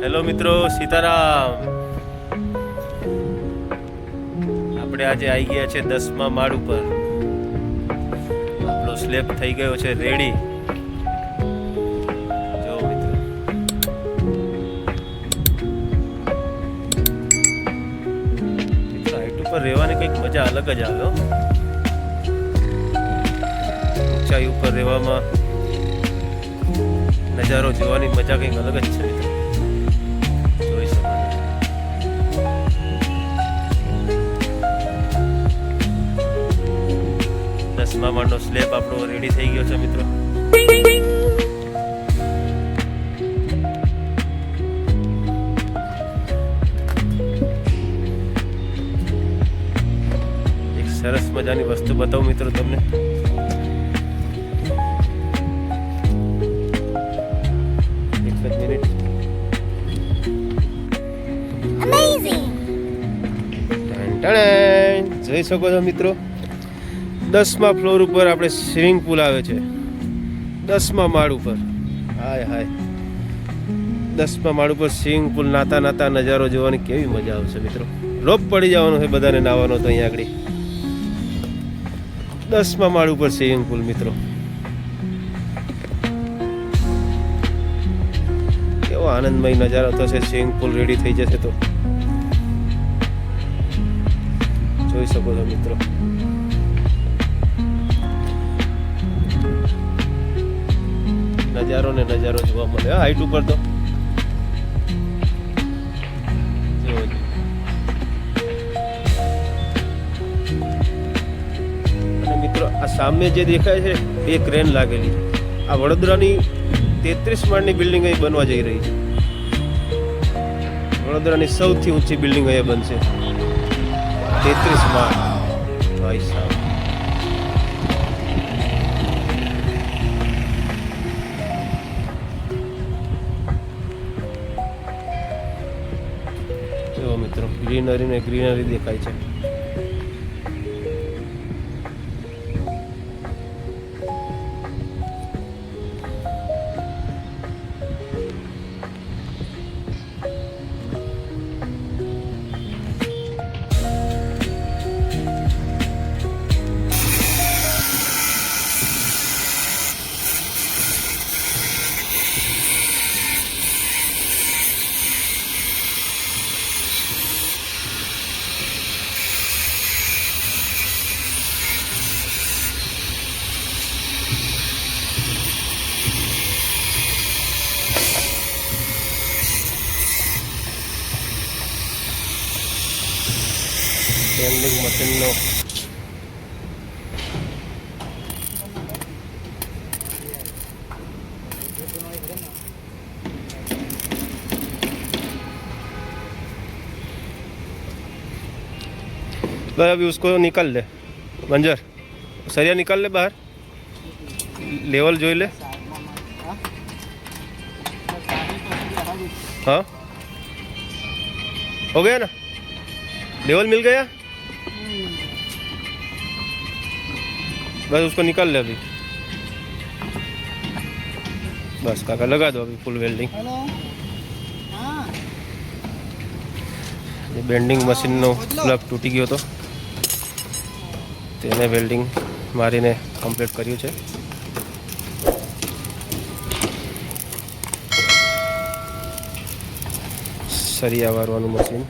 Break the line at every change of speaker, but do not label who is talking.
Hello મિત્રો, સીતારામ. આપણે આજે આવી ગયા છે 10મા માળ ઉપર. આપણો સ્લેબ થઈ ગયો છે રેડી. જો મિત્રો, હાઈટ ઉપર રહેવાની કંઈક મજા અલગ જ આવે. ઊંચાઈ ઉપર રહેવામાં નજારો જોવાની મજા કંઈક અલગ જ છે મિત્રો. જોઈ શકો. 10મા માળનો સ્લેબ આપણો રેડી થઈ ગયો છે મિત્રો. એક સરસ મજાની વસ્તુ બતાવું મિત્રો તમને. જોઈ શકો છો મિત્રો, 10મા ફ્લોર ઉપર આપણે સ્વિમિંગ પુલ આવે છે. 10મા માળ ઉપર, હાય હાય, 10મા માળ ઉપર સ્વિમિંગ પુલ. નાતા નાતા નજારો જોવાની કેવી મજા આવશે મિત્રો. રોપ પડી જવાનો છે બધાને નાવાનો તો અહીંયા આગળ. 10મા માળ ઉપર સ્વિમિંગ પુલ મિત્રો. કેવો આનંદમય નજારો થશે. સ્વિમિંગ પુલ રેડી થઈ જશે તો જોઈ શકો છો મિત્રો. નજારો ને નજારો જોવા મળે હાઈટ ઉપર તો. અને મિત્રો, આ સામે જે દેખાય છે એ ક્રેન લાગેલી. આ વડોદરાની 33 માળની બિલ્ડિંગ અહીં બનવા જઈ રહી છે. વડોદરાની સૌથી ઊંચી બિલ્ડિંગ અહીંયા બનશે. 33 માળ. ભાઈ સાહેબ, જો મિત્રો, ગ્રીનરી ને ગ્રીનરી દેખાય છે. બેન્ડિંગ મશીનનો भाई अभी उसको निकाल ले मंजर, सरिया निकाल ले बाहर, लेवल जो ले. हाँ हो गया ना, लेवल मिल गया. बस उसको निकाल ले अभी. बस काका लगा दो अभी फुल वेल्डिंग. ये बेन्डिंग मशीनનો પ્લગ તૂટી ગયો હતો, તેને વેલ્ડિંગ મારીને કમ્પ્લીટ કર્યું છે. સરિયા વારવાનું મશીન.